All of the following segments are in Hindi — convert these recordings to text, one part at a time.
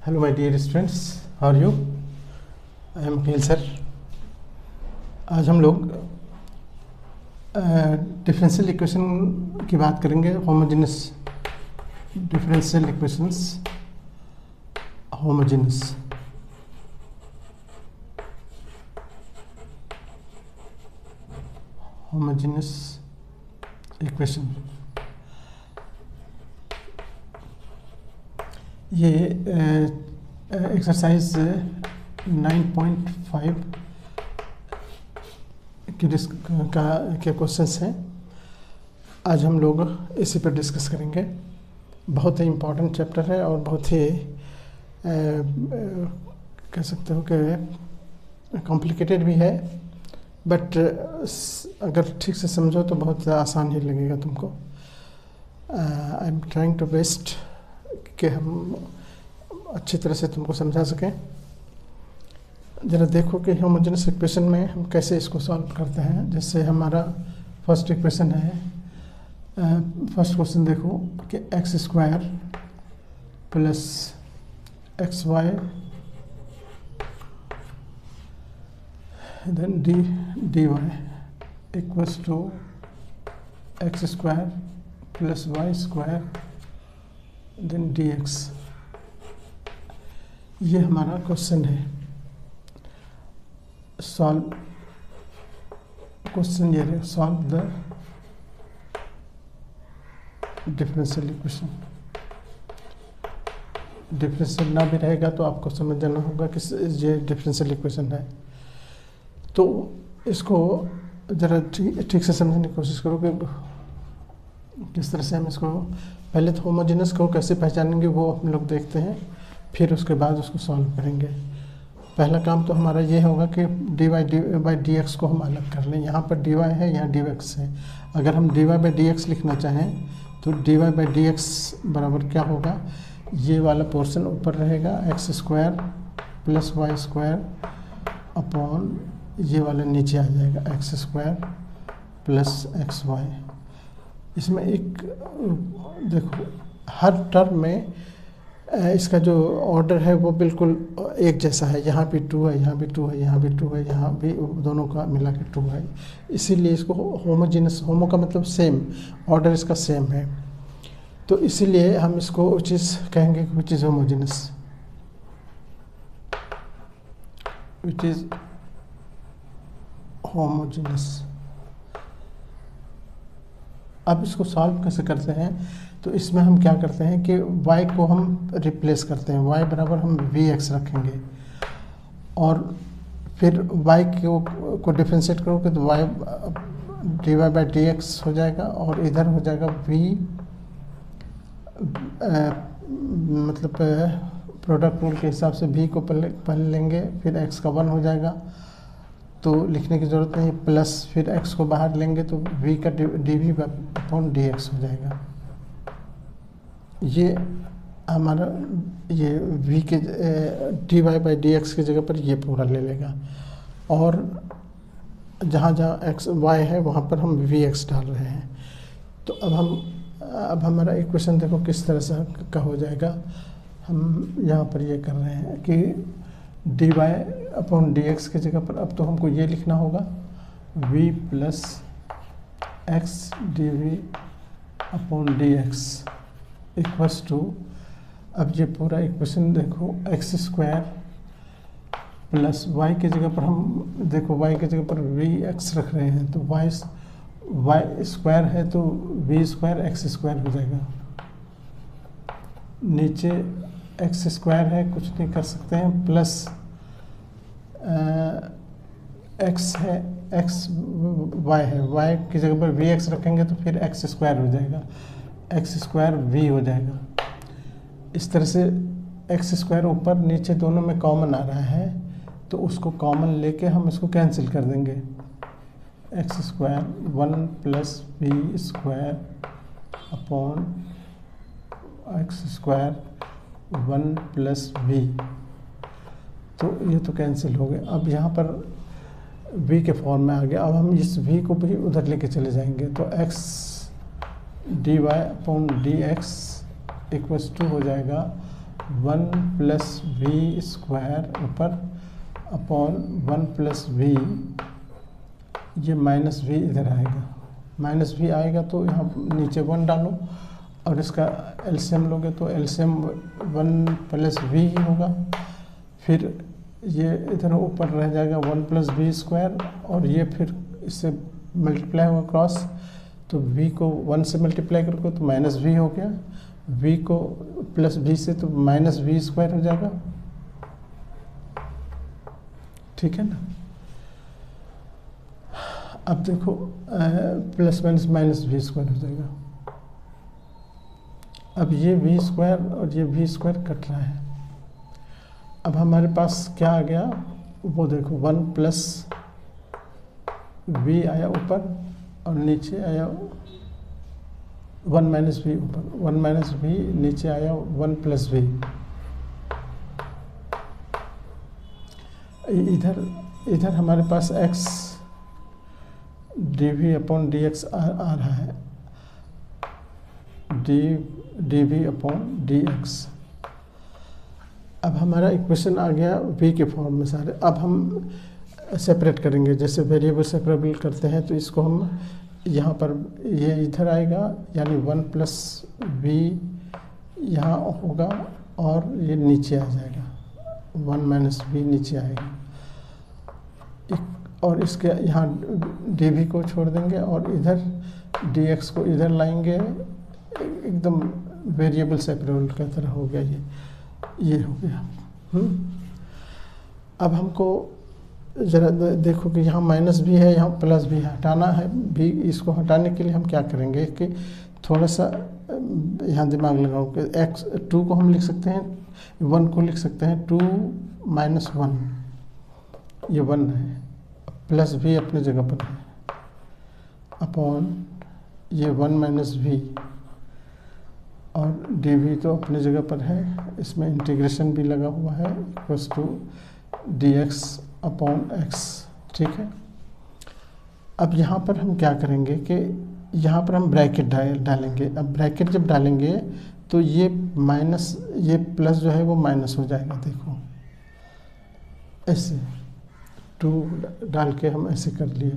Hello my dear students, how are you? I am Akhil sir. आज हम लोग डिफरेंशियल इक्वेशन की बात करेंगे। Homogeneous differential equations, homogeneous. Homogeneous equation ये एक्सरसाइज 9.5 के क्वेश्चंस हैं। आज हम लोग इसी पर डिस्कस करेंगे। बहुत ही इम्पोर्टेंट चैप्टर है और बहुत ही कह सकते हो कि कॉम्प्लिकेटेड भी है, बट अगर ठीक से समझो तो बहुत आसान ही लगेगा तुमको। I am trying to best कि हम अच्छी तरह से तुमको समझा सकें। ज़रा देखो कि होमोजेनस इक्वेशन में हम कैसे इसको सॉल्व करते हैं। जैसे हमारा फर्स्ट इक्वेशन है, फर्स्ट क्वेश्चन देखो कि x square plus x y then d y equals to x square plus y square then d x. ये हमारा क्वेश्चन है। सॉल्व क्वेश्चन ये है, solve the differential equation. Differential ना भी रहेगा तो आपको समझ जाना होगा कि ये डिफरेंशियल इक्वेशन है। तो इसको ज़रा ठीक से समझने की कोशिश करो कि किस तरह से हम इसको, पहले तो होमोजेनस को कैसे पहचानेंगे वो हम लोग देखते हैं, फिर उसके बाद उसको सॉल्व करेंगे। पहला काम तो हमारा ये होगा कि D Y by D x को हम अलग कर लें। यहाँ पर डी वाई है, यहाँ डी एक्स है। अगर हम d Y by D x लिखना चाहें तो d Y by D x बराबर क्या होगा, ये वाला पोर्शन ऊपर रहेगा x square plus y square upon ये वाला नीचे आ जाएगा x square plus x y. इसमें एक देखो, हर टर्म में इसका जो ऑर्डर है वो बिल्कुल एक जैसा है। यहाँ भी 2 है, यहाँ भी 2 है, यहाँ भी 2 है, यहाँ भी दोनों का मिला के 2 है। इसीलिए इसको होमोजेनस, होमो का मतलब सेम, ऑर्डर इसका सेम है। तो इसीलिए हम इसको विच इज़ कहेंगे, विच is homogeneous, which is homogeneous. अब इसको सॉल्व कैसे करते हैं, तो इसमें हम क्या करते हैं कि y को हम रिप्लेस करते हैं। y बराबर हम vx रखेंगे और फिर y को डिफ्रेंशिएट करोगे तो y d Y by D x हो जाएगा और इधर हो जाएगा v, मतलब प्रोडक्ट रूल के हिसाब से v को पहले लेंगे, फिर x का 1 हो जाएगा तो लिखने की ज़रूरत नहीं, प्लस फिर x को बाहर लेंगे तो v का d we upon D x हो जाएगा। ये हमारा ये v के d Y by D x की जगह पर ये पूरा ले लेगा और जहाँ जहाँ एक्स वाई है वहाँ पर हम वी एक्स डाल रहे हैं। तो अब हमारा इक्वेशन देखो किस तरह से का हो जाएगा। हम यहाँ पर ये कर रहे हैं कि D y upon D x की जगह पर अब तो हमको ये लिखना होगा v plus x D we upon D x equals to, अब ये पूरा इक्वेशन देखो एक्स स्क्वायर प्लस वाई की जगह पर हम देखो वाई की जगह पर वी एक्स रख रहे हैं तो वाई स्क्वायर है तो वी स्क्वायर एक्स स्क्वायर हो जाएगा। नीचे एक्स स्क्वायर है, कुछ नहीं कर सकते हैं, प्लस एक्स है, एक्स वाई है, वाई की जगह पर वी एक्स रखेंगे तो फिर एक्स स्क्वायर हो जाएगा, एक्स स्क्वायर वी हो जाएगा। इस तरह से एक्स स्क्वायर ऊपर नीचे दोनों में कॉमन आ रहा है तो उसको कॉमन लेके हम इसको कैंसिल कर देंगे। X square 1 plus v square upon x square 1 plus v, तो ये तो कैंसिल हो गए। अब यहाँ पर v के फॉर्म में आ गया। अब हम इस v को भी उधर लेके चले जाएंगे तो x dy upon D x equals to हो जाएगा 1 प्लस वी स्क्वायर ऊपर अपॉन 1 प्लस वी, ये माइनस वी इधर आएगा, माइनस वी आएगा तो यहाँ नीचे 1 डालो और इसका एलसीएम लोगे तो एलसीएम 1 प्लस वी ही होगा। फिर ये इधर ऊपर रह जाएगा 1 प्लस वी स्क्वायर, और ये फिर इससे मल्टीप्लाई होगा क्रॉस, तो v को 1 से मल्टीप्लाई करोगे तो माइनस वी हो गया, v को प्लस v से तो माइनस वी स्क्वायर हो जाएगा, ठीक है ना। अब देखो plus minus minus v square हो जाएगा। अब ये वी स्क्वायर और ये वी स्क्वायर कट रहा है। अब हमारे पास क्या आ गया, वो देखो 1 प्लस वी आया ऊपर और नीचे आया 1 माइनस वी ऊपर, 1 माइनस वी नीचे आया 1 प्लस वी। इधर हमारे पास x D we upon D X आ रहा है, D we upon D x. अब हमारा इक्वेशन आ गया v के फॉर्म में सारे। अब हम सेपरेट करेंगे, जैसे वेरिएबल सेपरेबल करते हैं तो इसको हम यहाँ पर ये इधर आएगा, यानी 1 प्लस वी यहाँ होगा और ये नीचे आ जाएगा, 1 माइनस वी नीचे आएगा, और इसके यहाँ डी वी को छोड़ देंगे और इधर डी एक्स को इधर लाएंगे, एकदम वेरिएबल सेपरेबल की तरह हो गया ये हो गया। अब हमको ज़रा देखो कि यहाँ माइनस भी है, यहाँ प्लस भी है, हटाना है भी। इसको हटाने के लिए हम क्या करेंगे कि थोड़ा सा यहाँ दिमाग लगाओ कि एक्स 2 को हम लिख सकते हैं, 1 को लिख सकते हैं 2 माइनस 1, ये 1 है, प्लस भी अपनी जगह पर है, अपॉन ये 1 माइनस वी और डी वी तो अपनी जगह पर है, इसमें इंटीग्रेशन भी लगा हुआ है, equals to d x upon x, ठीक है। अब यहाँ पर हम क्या करेंगे कि यहाँ पर हम ब्रैकेट डालेंगे। अब ब्रैकेट जब डालेंगे तो ये माइनस, ये प्लस जो है वो माइनस हो जाएगा, देखो ऐसे 2 डाल के हम ऐसे कर लिए,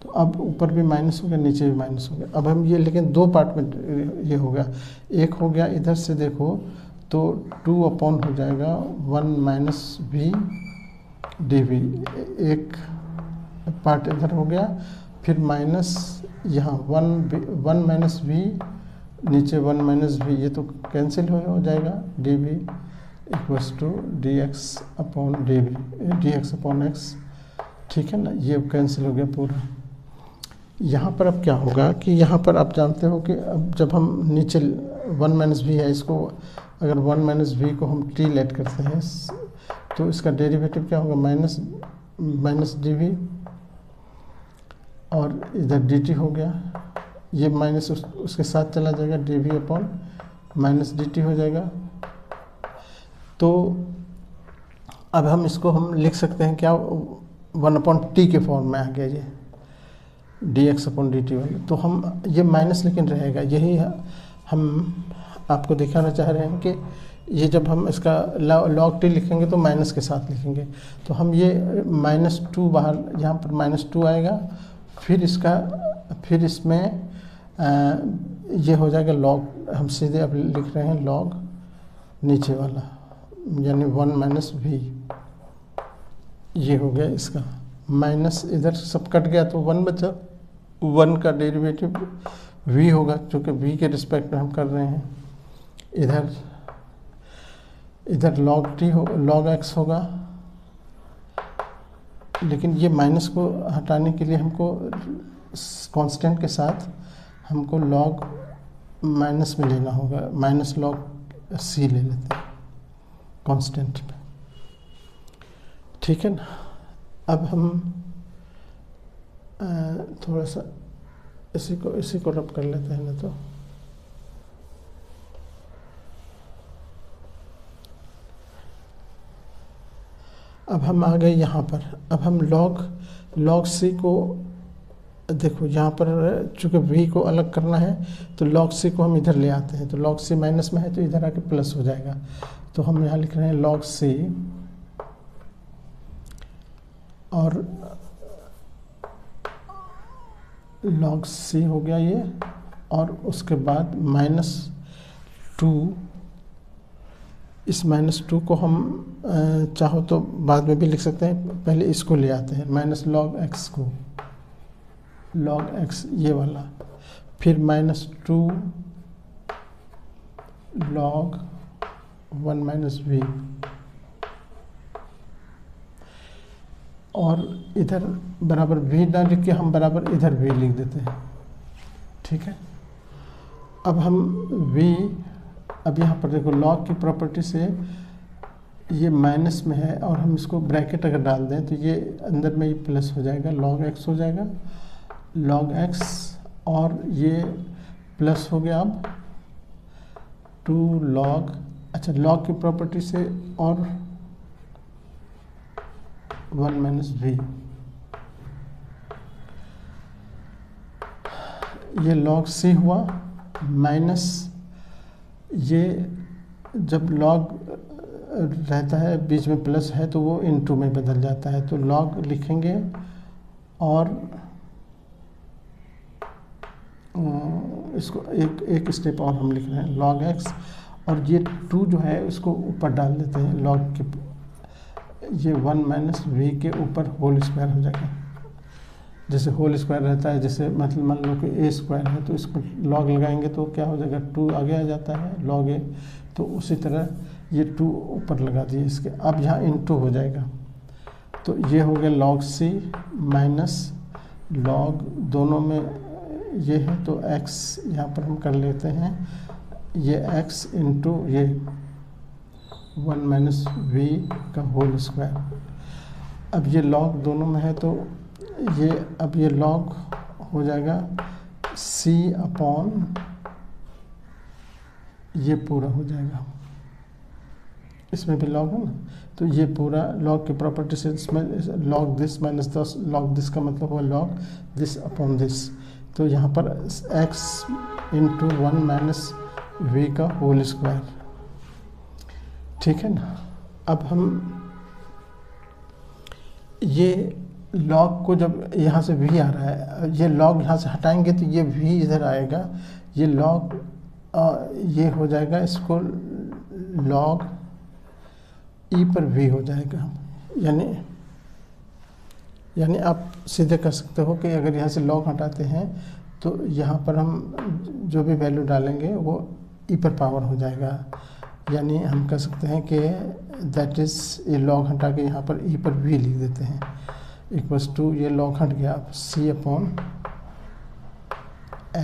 तो अब ऊपर भी माइनस हो गया, नीचे भी माइनस हो गया। अब हम ये लेकिन 2 पार्ट में ये हो गया, एक हो गया इधर से देखो तो 2 अपॉन हो जाएगा 1 माइनस वी डी वी, एक पार्ट इधर हो गया, फिर माइनस यहाँ 1 माइनस वी नीचे 1 माइनस वी, ये तो कैंसिल हो जाएगा, d v equals to d x upon d v, d x upon x, ठीक है ना, ये कैंसिल हो गया पूरा। यहाँ पर अब क्या होगा कि यहाँ पर आप जानते हो कि अब जब हम नीचे 1 माइनस वी है, इसको अगर 1 माइनस वी को हम टी लेट करते हैं तो इसका डेरिवेटिव क्या होगा, माइनस डी वी, और इधर डी टी हो गया, ये माइनस उसके साथ चला जाएगा, d we upon minus d t हो जाएगा। तो अब हम इसको हम लिख सकते हैं क्या, 1 अपॉन टी के फॉर्म में आ गया ये D x upon D T वाला। तो हम ये माइनस लेकिन रहेगा, यही हम आपको दिखाना चाह रहे हैं कि ये जब हम इसका लॉग टी लिखेंगे तो माइनस के साथ लिखेंगे, तो हम ये -2 बाहर, यहाँ पर -2 आएगा, फिर इसमें ये हो जाएगा लॉग, हम सीधे अब लिख रहे हैं लॉग नीचे वाला, यानी 1 माइनस वी, ये हो गया इसका माइनस, इधर सब कट गया तो 1 बचा, 1 का डेरिवेटिव v होगा, क्योंकि v के रिस्पेक्ट में हम कर रहे हैं। इधर log t हो, log x होगा, लेकिन ये माइनस को हटाने के लिए हमको कांस्टेंट के साथ हमको log माइनस में लेना होगा, माइनस log c ले लेते हैं कांस्टेंट में, ठीक है ना। अब हम थोड़ा सा इसी को रब कर लेते हैं ना, तो अब हम आ गए यहाँ पर। अब हम log c को देखो यहाँ पर चूँकि v को अलग करना है तो log c को हम इधर ले आते हैं, तो log c माइनस में है तो इधर आके प्लस हो जाएगा। तो हम यहाँ लिख रहे हैं log c और log c हो गया ये, और उसके बाद -2, इस -2 को हम चाहो तो बाद में भी लिख सकते हैं, पहले इसको ले आते हैं -log x को, log x ये वाला, फिर -2 log 1 - v, और इधर बराबर v ना लिख के हम बराबर इधर v लिख देते हैं। ठीक है, अब हम v, अब यहाँ पर देखो log की प्रॉपर्टी से ये माइनस में है और हम इसको ब्रैकेट अगर डाल दें तो ये अंदर में ये प्लस हो जाएगा, log x हो जाएगा, log x, और ये प्लस हो गया अब 2 log, अच्छा log की प्रॉपर्टी से और 1 - v, ये log c हुआ, माइनस ये जब log रहता है बीच में प्लस है तो वो इनटू में बदल जाता है, तो log लिखेंगे और इसको एक स्टेप और हम लिख रहे हैं log x, और ये 2 जो है उसको ऊपर डाल देते हैं log के, ये 1 - v के ऊपर होल स्क्वायर हो जाएगा। जैसे होल स्क्वायर रहता है, जैसे मतलब मान लो कि a स्क्वायर है तो इसको log लगाएंगे तो क्या हो जाएगा, 2 आगे आ जाता है log a, तो उसी तरह ये 2 ऊपर लगा दिए इसके, अब यहाँ इनटू हो जाएगा, तो ये हो गया log c माइनस log, दोनों में ये है तो x यहाँ पर हम कर लेते हैं, ये x इंटू ये 1 - v का होल स्क्वायर। अब ये log दोनों में है तो ये, अब ये log हो जाएगा c अपॉन ये पूरा हो जाएगा, इसमें भी log है ना, तो ये पूरा log की प्रॉपर्टी से इसमें log दिस माइनस दस, log दिस का मतलब हुआ log दिस अपॉन दिस, तो यहाँ पर x इंटू 1 - v का होल स्क्वायर। ठीक है ना, अब हम ये log को, जब यहाँ से v आ रहा है, ये log यहाँ से हटाएंगे तो ये v इधर आएगा, ये log ये हो जाएगा, इसको log e पर v हो जाएगा, यानी आप सीधे कर सकते हो कि अगर यहाँ से log हटाते हैं तो यहाँ पर हम जो भी वैल्यू डालेंगे वो e पर पावर हो जाएगा, यानी हम कह सकते हैं कि दैट इज़, ये log हटा के यहाँ पर e पर v लिख देते हैं, इक्वल्स टू, ये log हट गया, अब c upon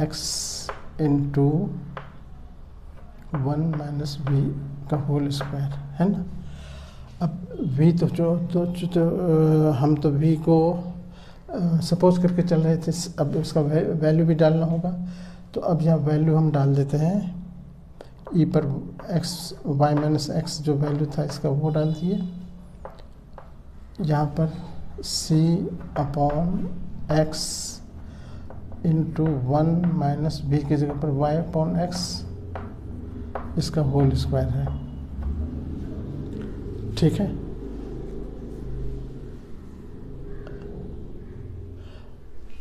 x into 1 - v का होल स्क्वायर, है ना। अब v तो हम तो v को सपोज करके चल रहे थे, अब उसका वैल्यू भी डालना होगा, तो अब यहाँ वैल्यू हम डाल देते हैं, e पर x y - x जो वैल्यू था इसका वो डाल दिए, यहाँ पर c upon x into 1 - v की जगह पर y अपॉन x, इसका होल स्क्वायर है। ठीक है,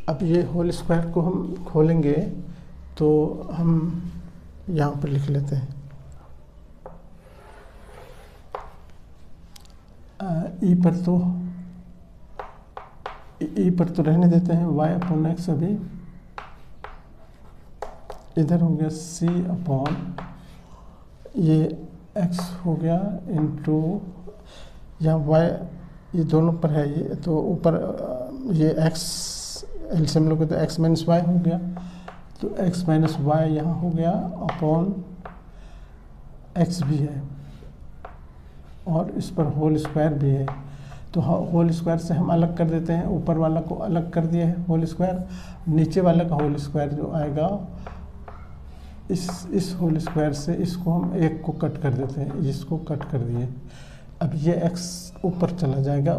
अब ये होल स्क्वायर को हम खोलेंगे तो हम यहाँ पर लिख लेते हैं ई पर तो रहने देते हैं, y अपॉन x अभी, इधर हो गया c अपॉन ये x हो गया इंटू यहाँ y, ये दोनों पर है, ये तो ऊपर ये x एलसीएम लोगे तो x - y हो गया, तो x - y यहाँ हो गया अपॉन x भी है और इस पर होल स्क्वायर भी है, तो होल स्क्वायर से हम अलग कर देते हैं, ऊपर वाला को अलग कर दिया है होल स्क्वायर, नीचे वाला का होल स्क्वायर जो आएगा इस होल स्क्वायर से इसको हम एक को कट कर देते हैं, इसको कट कर दिए, अब ये x ऊपर चला जाएगा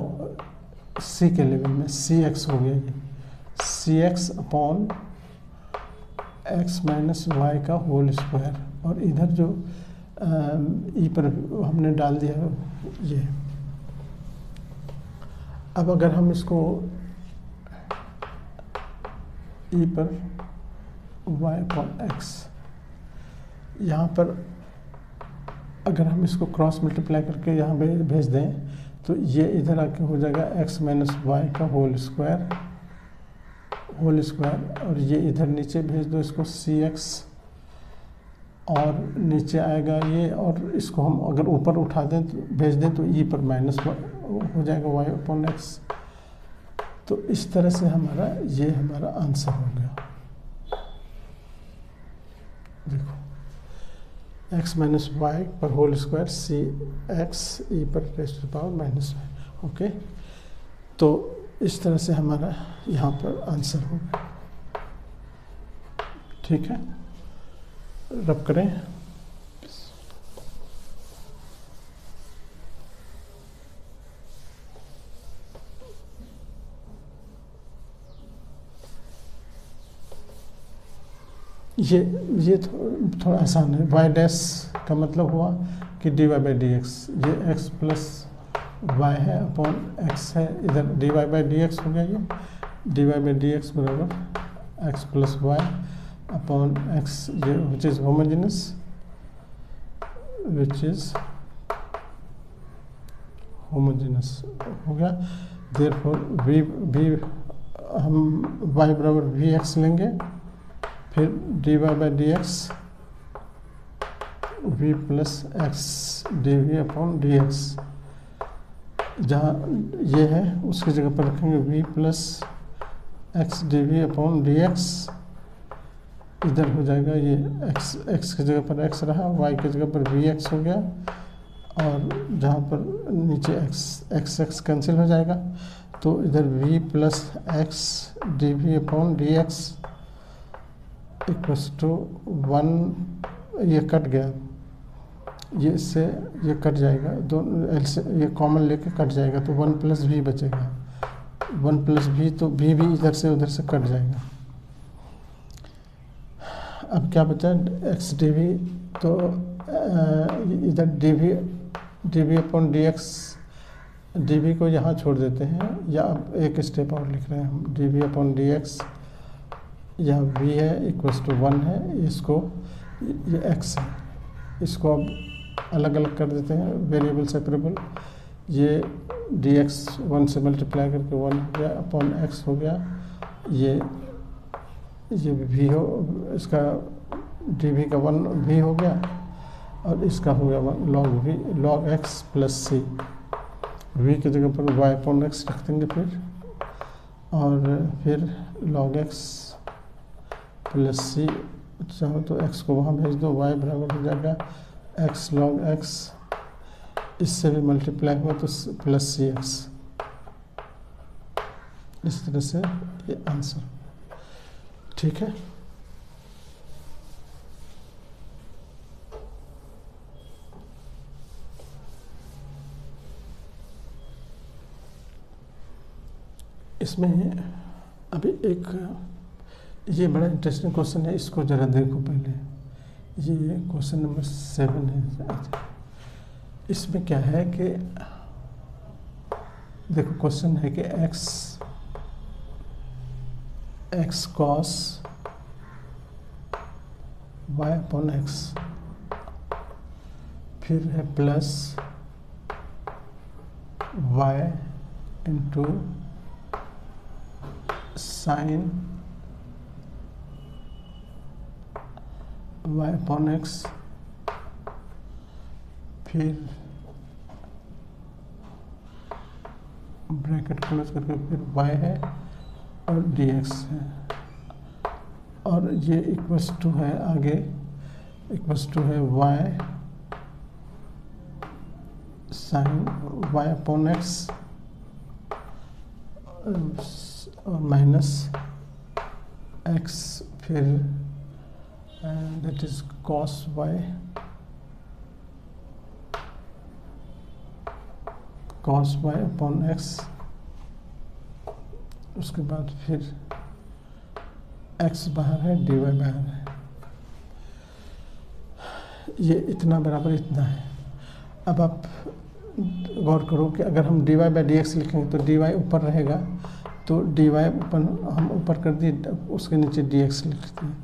c के लेवल में, सी एक्स हो गया ये, C X upon x minus Y का होल स्क्वायर, और इधर जो ई पर हमने डाल दिया ये। अब अगर हम इसको ई पर वाई अपॉन एक्स, यहाँ पर अगर हम इसको क्रॉस मल्टीप्लाई करके यहाँ भेज दें तो ये इधर आके हो जाएगा एक्स माइनस वाई का होल स्क्वायर, और ये इधर नीचे भेज दो इसको सी एक्स, और नीचे आएगा ये, और इसको हम अगर ऊपर उठा दें तो भेज दें तो ई पर माइनस हो जाएगा वाई अपॉन एक्स। तो इस तरह से ये हमारा आंसर हो गया। देखो एक्स माइनस वाई पर whole square c x e पर raise to the power minus y. Okay, तो इस तरह से हमारा यहाँ पर आंसर हो गया। ठीक है, रब करें। ये थोड़ा आसान है। वाई डैश का मतलब हुआ कि D Y by D x, ये एक्स प्लस वाई है अपॉन एक्स है, इधर D Y by D x हो गया। ये D Y by D x बराबर X plus Y upon X, ये विच इज़ होमोजेनस, हो गया। देयरफॉर वी हम वाई बराबर वी एक्स लेंगे, फिर D Y by D X V plus x D we upon D X, जहाँ ये है उसकी जगह पर रखेंगे v plus x D we upon D x. इधर हो जाएगा ये एक्स की जगह पर एक्स रहा, वाई की जगह पर वी एक्स हो गया, और जहाँ पर नीचे एक्स कैंसिल हो जाएगा, तो इधर v plus x D we upon D x equals to 1, ये कट गया, ये इससे ये कट जाएगा, दोनों एल से ये कॉमन लेके कट जाएगा, तो 1 प्लस वी बचेगा, 1 प्लस वी, तो वी भी इधर से उधर से कट जाएगा। अब क्या बचा एक्स डी वी, तो इधर d we upon D x, D v को यहाँ छोड़ देते हैं, या अब एक स्टेप और लिख रहे हैं हम, d we upon D x, यहाँ वी है इक्वल्स टू 1 है, इसको ये एक्स है, इसको अब अलग अलग कर देते हैं, वेरिएबल सेपरेबल। ये डी एक्स 1 से मल्टीप्लाई करके 1 हो गया अपॉन एक्स हो गया, ये वी हो, इसका डी वी का 1 वी हो गया, और इसका हो गया 1 log v, log x plus c, v की जगह पर वाई अपॉन एक्स रख देंगे फिर, और फिर लॉग एक्स प्लस सी, चाहो तो एक्स को वहाँ भेज दो, वाई बराबर हो जाएगा एक्स लॉग एक्स, इससे भी मल्टीप्लाई हुआ तो प्लस सी एक्स। इस तरह से ये आंसर, ठीक है। इसमें अभी एक ये बड़ा इंटरेस्टिंग क्वेश्चन है, इसको ज़रा देखो पहले। ये क्वेश्चन नंबर 7 है। इसमें क्या है कि देखो, क्वेश्चन है कि x cos y upon x, फिर है plus y into sine y upon x, फिर ब्रैकेट क्लोज करके फिर वाई है और डी एक्स है, और ये इक्वल्स टू है आगे, इक्वल्स टू है y sine y upon x और माइनस एक्स, फिर that is cos y upon x, उसके बाद फिर एक्स बाहर है, dy बाहर है, ये इतना बराबर इतना है। अब आप गौर करो कि अगर हम dy बाई डी एक्स लिखेंगे तो dy ऊपर रहेगा, तो dy ऊपर हम ऊपर कर दिए, उसके नीचे dx लिखते हैं।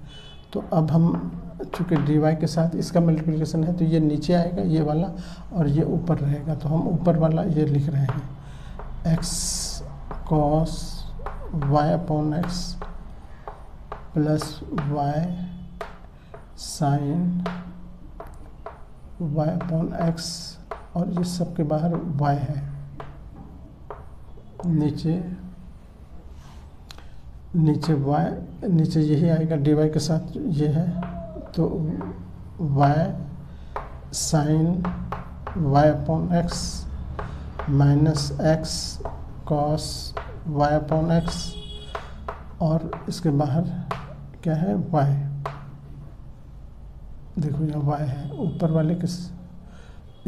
तो अब हम चूँकि dy के साथ इसका मल्टीप्लिकेशन है तो ये नीचे आएगा ये वाला, और ये ऊपर रहेगा, तो हम ऊपर वाला ये लिख रहे हैं x cos y upon x plus y sine y upon x, और ये सब के बाहर y है, नीचे y, नीचे यही आएगा dy के साथ ये है, तो y sine y upon x minus x cos y upon x, और इसके बाहर क्या है y, देखो यहाँ y है, ऊपर वाले के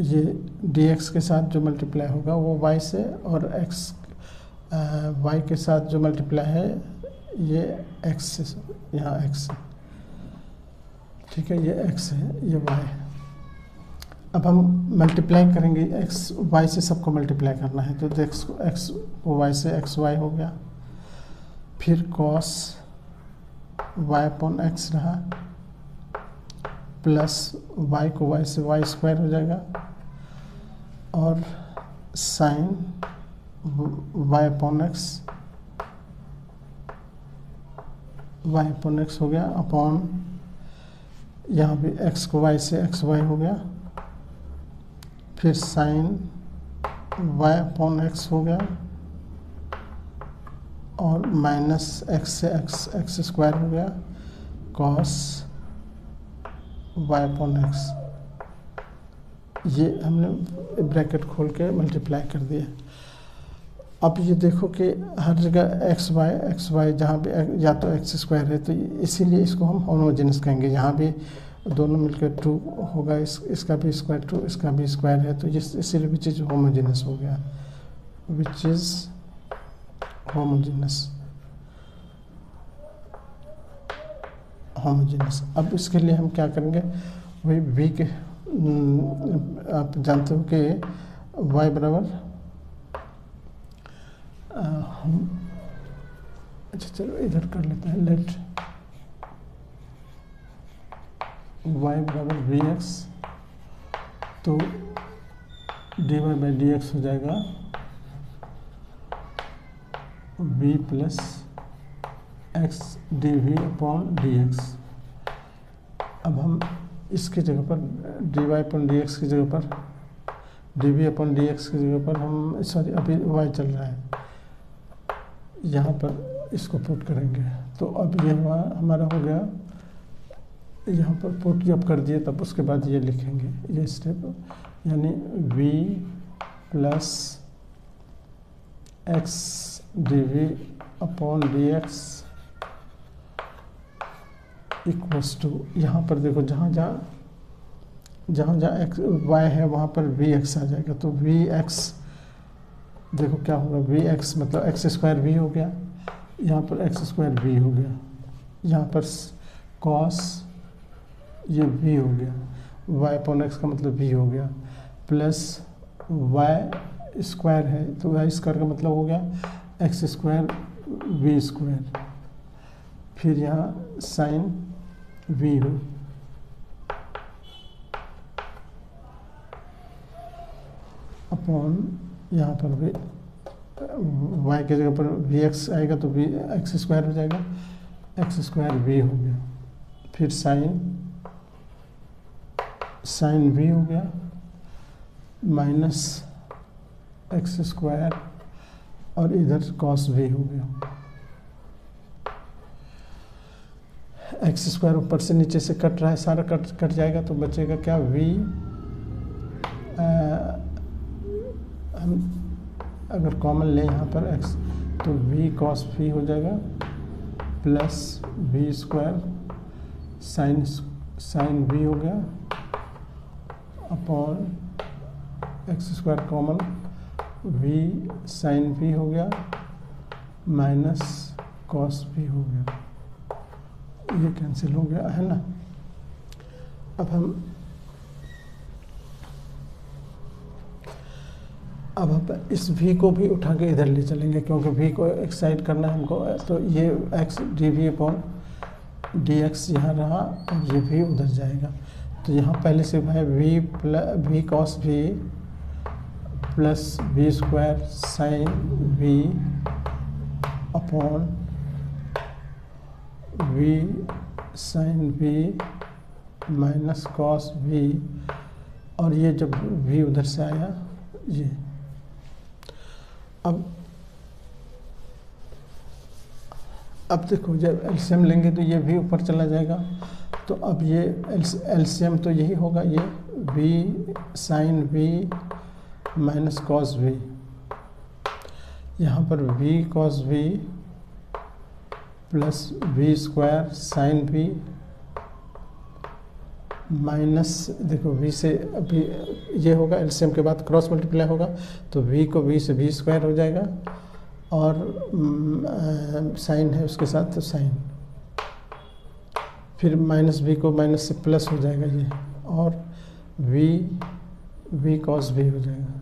ये dx के साथ जो मल्टीप्लाई होगा वो y से, और x y के साथ जो मल्टीप्लाई है ये x से, यहाँ x है, ठीक है, ये x है, ये y है। अब हम मल्टीप्लाई करेंगे, x y से सबको मल्टीप्लाई करना है, तो x y से एक्स वाई हो गया, फिर cos y अपॉन एक्स रहा, प्लस y को y से y स्क्वायर हो जाएगा, और साइन y अपॉन एक्स हो गया, अपॉन यहाँ भी x को y से एक्स वाई हो गया, फिर साइन y अपॉन एक्स हो गया, और माइनस एक्स से एक्स स्क्वायर हो गया, कॉस y अपॉन एक्स, ये हमने ब्रैकेट खोल के मल्टीप्लाई कर दिया। अब ये देखो कि हर जगह एक्स वाई जहाँ भी या तो एक्स स्क्वायर है, तो इसीलिए इसको हम होमोजेनस कहेंगे। यहाँ भी दोनों मिलकर 2 होगा, इसका भी स्क्वायर 2, इसका भी स्क्वायर है, तो इसीलिए विच इज होमोजेनस हो गया, विच इज होमोजेनस। अब इसके लिए हम क्या करेंगे, वही v के आप जानते हो कि y बराबर हम अच्छा चलो इधर कर लेते हैं, लेट y बराबर वी एक्स, तो dy बाई डी एक्स हो जाएगा v plus x D we upon D x. अब हम इसकी जगह पर d y upon D x की जगह पर d we upon D x की जगह पर हम, सॉरी अभी y चल रहा है, यहाँ पर इसको पुट करेंगे, तो अब ये हमारा हो गया, यहाँ पर पुट जब कर दिए तब उसके बाद ये लिखेंगे, ये स्टेप, यानी v plus x D we upon D x equals to, यहाँ पर देखो जहाँ एक्स वाई है वहाँ पर वी एक्स आ जाएगा, तो वी एक्स देखो क्या होगा, वी एक्स मतलब एक्स स्क्वायर वी हो गया, यहाँ पर एक्स स्क्वायर वी हो गया, यहाँ पर कॉस ये वी हो गया, वाई अपॉन एक्स का मतलब वी हो गया, प्लस वाई स्क्वायर है तो वाई स्क्वायर का मतलब हो गया एक्स स्क्वायर वी स्क्वायर, फिर यहाँ साइन वी हो, अपॉन यहाँ पर भी y के जगह पर वी एक्स आएगा तो वी एक्स स्क्वायर हो जाएगा, एक्स स्क्वायर वी हो गया, फिर साइन वी हो गया, माइनस एक्स स्क्वायर, और इधर कॉस वी हो गया, एक्स स्क्वायर ऊपर से नीचे से कट रहा है, सारा कट जाएगा, तो बचेगा क्या v, हम अगर कॉमन लें यहाँ पर x, तो v cos v हो जाएगा, plus v square sine v हो गया, upon x square common v sine v हो गया, माइनस cos v हो गया। ये कैंसिल हो गया है ना। अब हम इस v को भी उठा के इधर ले चलेंगे, क्योंकि v को एक्साइड करना है हमको। तो ये x dv अपॉन dx यहाँ रहा और ये v उधर जाएगा। तो यहाँ पहले से है v cos v plus v square sine v upon v sine v minus cos v, और ये जब v उधर से आया ये। अब देखो जब एलसीएम लेंगे तो ये v ऊपर चला जाएगा। तो अब ये एलसीएम तो यही होगा, ये v sine v minus cos v, यहाँ पर v cos v plus v square sine v minus, देखो v से अभी ये होगा, एलसीएम के बाद क्रॉस मल्टीप्लाई होगा, तो v को v से v स्क्वायर हो जाएगा, और साइन है उसके साथ तो साइन, फिर माइनस v को माइनस से प्लस हो जाएगा ये, और v कॉस v हो जाएगा।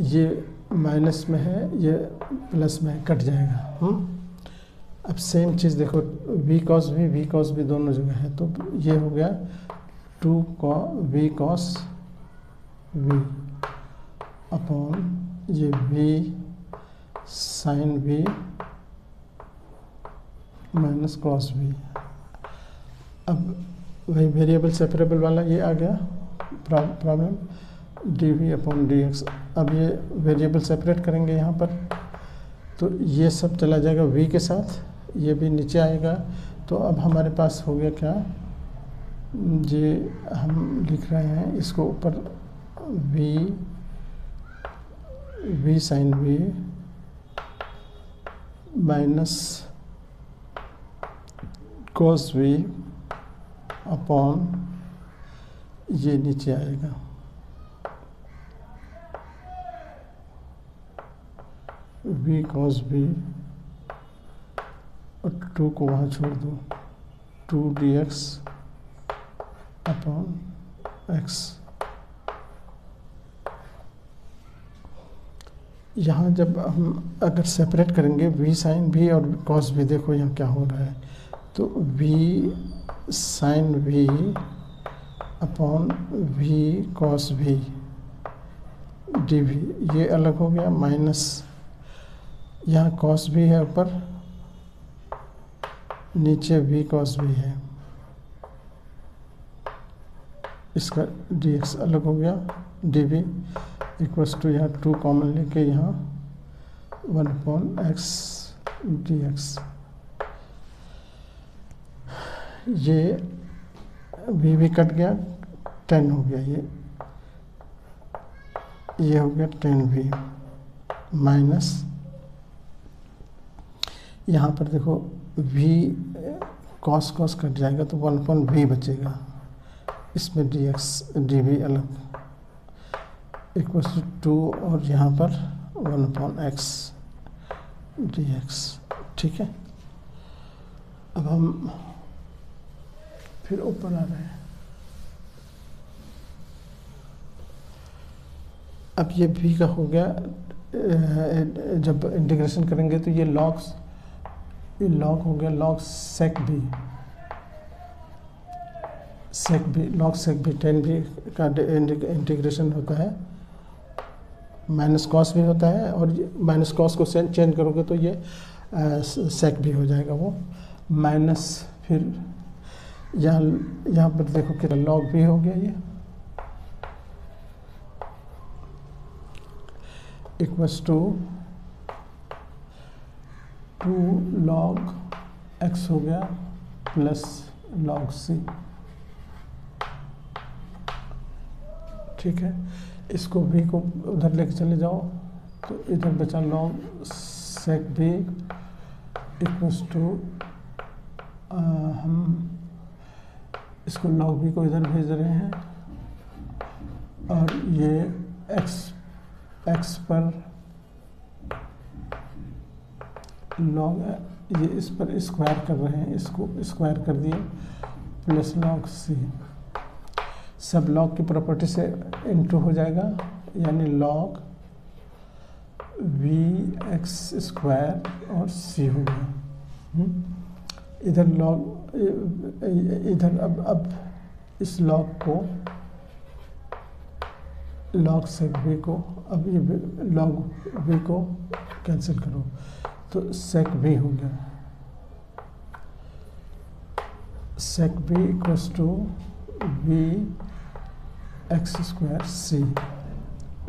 ये माइनस में है, ये प्लस में है, कट जाएगा। अब सेम चीज़ देखो, v कॉस v दोनों जगह है, तो ये हो गया v कॉस v अपॉन ये v sine v minus cos v। अब वही वेरिएबल सेपरेबल वाला ये आ गया प्रॉब्लम, dv अपॉन dx। अब ये वेरिएबल सेपरेट करेंगे यहाँ पर, तो ये सब चला जाएगा v के साथ, ये भी नीचे आएगा। तो अब हमारे पास हो गया क्या, ये हम लिख रहे हैं इसको ऊपर v sine v minus cos v upon ये नीचे आएगा v कॉस v, और 2 को वहाँ छोड़ दो, 2 dx अपॉन x। यहाँ जब हम अगर सेपरेट करेंगे v साइन v और cos v, देखो यहाँ क्या हो रहा है, तो v sine v upon v cos v dv, ये अलग हो गया, माइनस यहाँ cos v है ऊपर, नीचे v cos v है, इसका dx अलग हो गया, dv इक्वल्स टू यहाँ 2 कॉमन लेके यहाँ 1 अपॉन x dx। ये v भी कट गया, 10 हो गया, ये हो गया 10v माइनस, यहाँ पर देखो v cos कट जाएगा तो 1 अपॉन v बचेगा, इसमें dx dv अलग इक्वल्स टू 2, और यहाँ पर 1 अपॉन x dx। ठीक है, अब हम फिर ऊपर आ रहे हैं। अब ये v का हो गया, जब इंटीग्रेशन करेंगे तो ये लॉग हो गया, लॉग सेक भी लॉग सेक भी 10v का इंटीग्रेशन होता है, माइनस कॉस भी होता है, और माइनस कॉस को चेंज करोगे तो ये सेक भी हो जाएगा वो माइनस। फिर यहाँ पर देखो कि लॉग भी हो गया, ये इक्वल्स टू 2 log x हो गया प्लस log c। ठीक है, इसको v को उधर लेके चले जाओ, तो इधर बचा log sec v equals to, हम इसको log v को इधर भेज रहे हैं, और ये x पर log ये इस पर स्क्वायर कर रहे हैं, इसको स्क्वायर कर दिए प्लस log c, सब log की प्रॉपर्टी से इनटू हो जाएगा, यानी log v(x²) और c हो गया। इधर log, इधर अब इस log को log sec v को, अब ये log v को कैंसिल करो तो sec v हो गया, sec v equals to v(x²) c।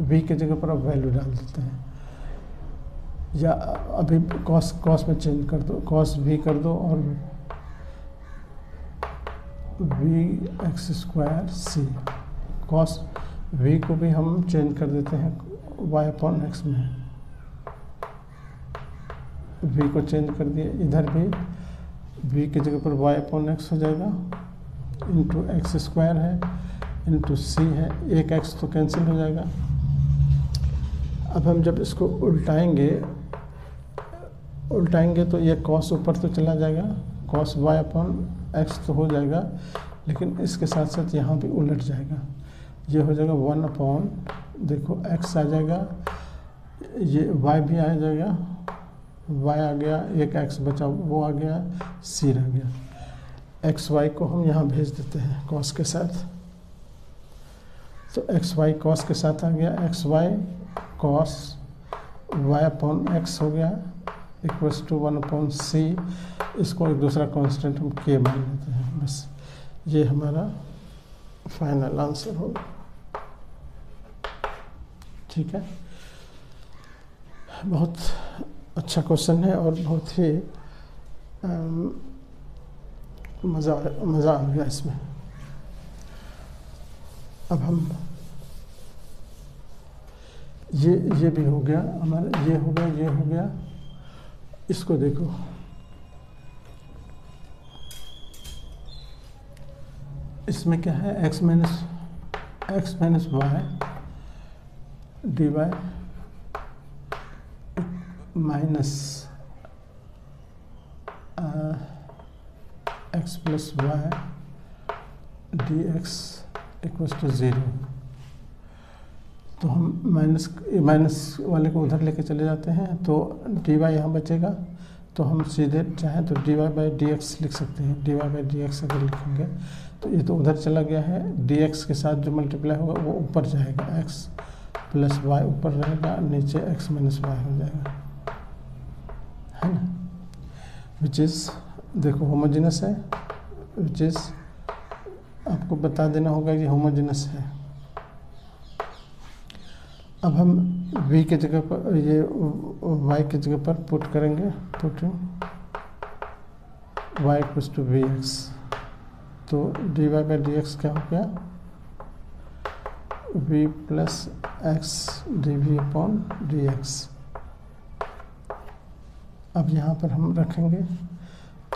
v के जगह पर अब वैल्यू डाल देते हैं, या अभी cos में चेंज कर दो, cos v कर दो और v(x²) c। cos v को भी हम चेंज कर देते हैं y/x में, v को चेंज कर दिए, इधर भी v की जगह पर y/x हो जाएगा, इंटू x² है इंटू c है, एक x तो कैंसिल हो जाएगा। अब हम जब इसको उल्टाएंगे तो ये cos ऊपर तो चला जाएगा, cos y/x तो हो जाएगा, लेकिन इसके साथ साथ यहाँ भी उलट जाएगा, ये हो जाएगा 1/, देखो x आ जाएगा, ये y भी आ जाएगा, y आ गया, एक x बचा वो आ गया, c रह गया। एक्स वाई को हम यहाँ भेज देते हैं cos के साथ, तो एक्स वाई cos के साथ आ गया, एक्स वाई cos y/x हो गया इक्वल्स टू 1/c। इसको एक दूसरा कांस्टेंट हम k मान लेते हैं, बस ये हमारा फाइनल आंसर होगा। ठीक है, बहुत अच्छा क्वेश्चन है और बहुत ही मज़ा आ गया इसमें। अब हम ये भी हो गया हमारा, ये हो गया, इसको देखो, इसमें क्या है, x minus y d y minus x plus y d x equals to 0। तो हम माइनस वाले को उधर लेके चले जाते हैं, तो डी वाई यहाँ बचेगा, तो हम सीधे चाहें तो d Y by D x लिख सकते हैं। D Y by D x अगर लिखेंगे तो ये तो उधर चला गया है, डी एक्स के साथ जो मल्टीप्लाई होगा वो ऊपर जाएगा, एक्स प्लस वाई ऊपर रहेगा, नीचे एक्स माइनस वाई हो जाएगा, है ना, विच इज़ देखो होमोजेनस है, विच इज़ आपको बता देना होगा कि होमोजेनस है। अब हम v के जगह पर, ये y के जगह पर पुट करेंगे, putting y equals to v x, तो d Y by D x क्या हो गया, v plus x D we upon D x. अब यहाँ पर हम रखेंगे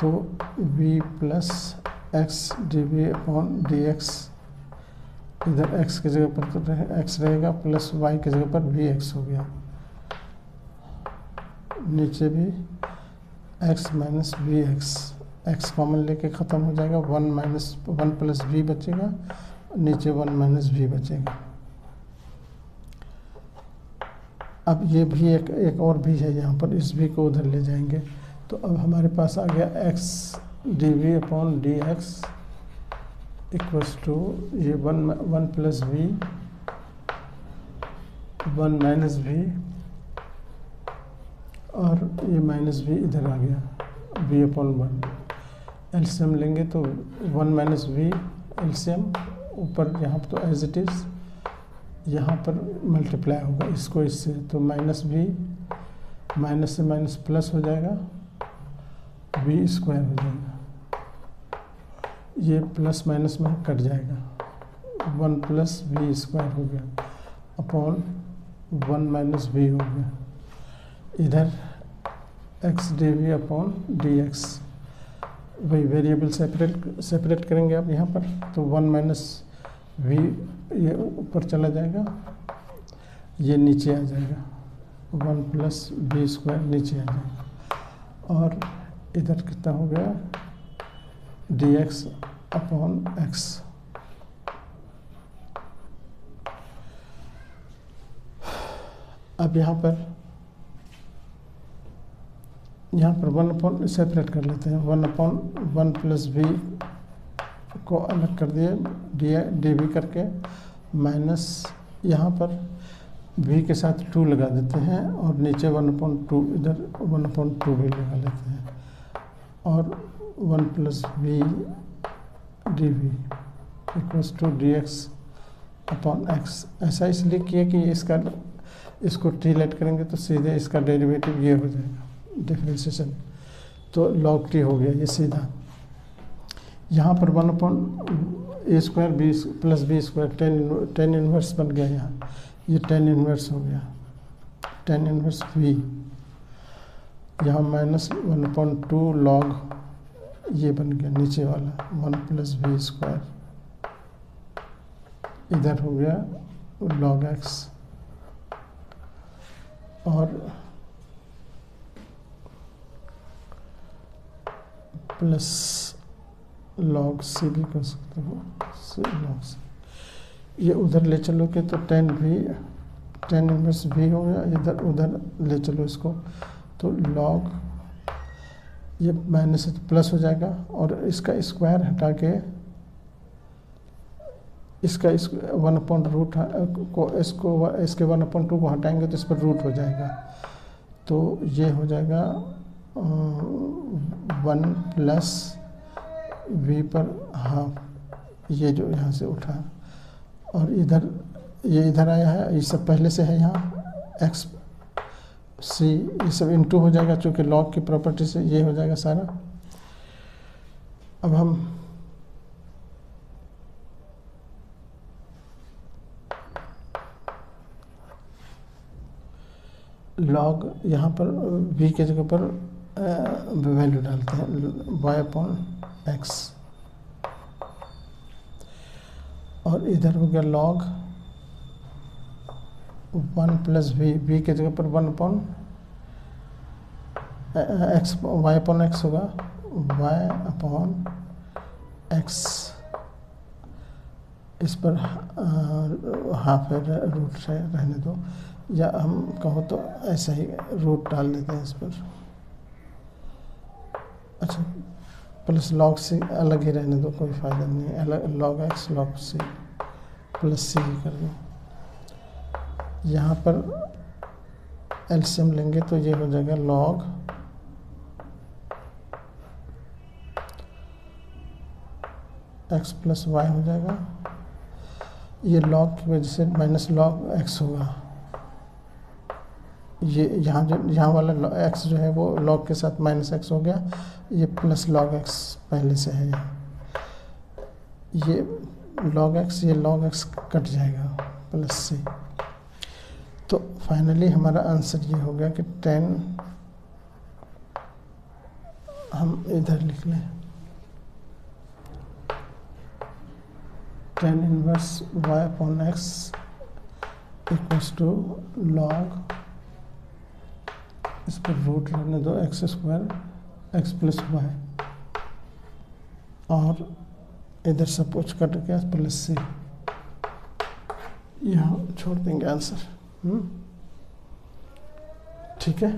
तो v plus x D we upon D x, इधर x की जगह पर तो x रहेगा, प्लस y की जगह पर vx हो गया, नीचे भी x minus v x, x common लेके ख़त्म हो जाएगा, 1 प्लस v बचेगा, नीचे 1 माइनस v बचेगा। अब ये भी एक और भी है यहाँ पर, इस v को उधर ले जाएंगे, तो अब हमारे पास आ गया x D we upon D x equals to ये 1 प्लस वी 1 माइनस वी, और ये माइनस वी इधर आ गया, v अपॉन 1। एलसीएम लेंगे तो 1 माइनस वी एलसीएम ऊपर, यहाँ पर तो एज इट इज़, यहाँ पर मल्टीप्लाई होगा इसको इससे, तो माइनस वी माइनस से माइनस प्लस हो जाएगा, वी स्क्वायर हो जाएगा, ये प्लस माइनस में कट जाएगा, 1 प्लस वी स्क्वायर हो गया अपॉन 1 माइनस वी हो गया, इधर x D we upon D x, वही वेरिएबल सेपरेट करेंगे आप यहाँ पर, तो 1 माइनस वी ये ऊपर चला जाएगा, ये नीचे आ जाएगा, 1 प्लस वी स्क्वायर नीचे आ जाएगा, और इधर कितना हो गया dx अपॉन x। अब यहाँ पर 1 सेपरेट कर लेते हैं। 1/1 प्लस v को अलग कर दिए डी वी करके, माइनस यहाँ पर v के साथ 2 लगा देते हैं और नीचे 1/2 इधर 1/2 भी लगा लेते हैं और 1 plus v d v equals to d x upon x. ऐसा इसलिए किया कि इसको ट्रीलेट करेंगे तो सीधे इसका डेरिवेटिव ये हो जाएगा डिफरेंशिएशन, तो log t हो गया ये सीधा। यहाँ पर 1/a² b plus b², tan inverse बन गया यहाँ, ये tan इनवर्स हो गया, tan इनवर्स v। यहाँ -1/2 log ये बन गया नीचे वाला 1 प्लस v², इधर हो गया log x और प्लस log c भी कर सकते हो, log c। ये उधर ले चलोगे तो tan इनवर्स v हो गया, इधर उधर ले चलो इसको तो log ये माइनस से प्लस हो जाएगा और इसका स्क्वायर हटा के इसका 1/रूट को इसके 1/2 को हटाएंगे तो इस पर रूट हो जाएगा, तो ये हो जाएगा 1 प्लस v पर हाफ, ये जो यहाँ से उठा और ये इधर आया है, ये सब पहले से है यहाँ x c, ये सब इनटू हो जाएगा चूँकि log की प्रॉपर्टी से ये हो जाएगा सारा। अब हम log यहाँ पर v के जगह पर वैल्यू डालते हैं y/x और इधर हो गया log 1 प्लस v के जगह पर 1/x y/x होगा, y/x इस पर हाफ रूट रहने दो, या हम कहो तो ऐसा ही रूट डाल देते हैं इस पर। अच्छा, प्लस log c अलग ही रहने दो, कोई फ़ायदा नहीं है, अलग log x log c plus c ही कर दो। यहाँ पर एलसीएम लेंगे तो ये हो जाएगा log x प्लस y हो जाएगा, ये log की वजह से माइनस log x होगा। ये यहाँ वाला x जो है वो log के साथ माइनस x हो गया, ये प्लस log x पहले से है यहाँ, ये log x कट जाएगा प्लस c। तो फाइनली हमारा आंसर ये हो गया कि 10, हम इधर लिख लें tan inverse y/x equals to log, इस पर रूट रहने दो x² x प्लस y और इधर सब कुछ कट गया प्लस c, यहाँ छोड़ देंगे आंसर। ठीक है।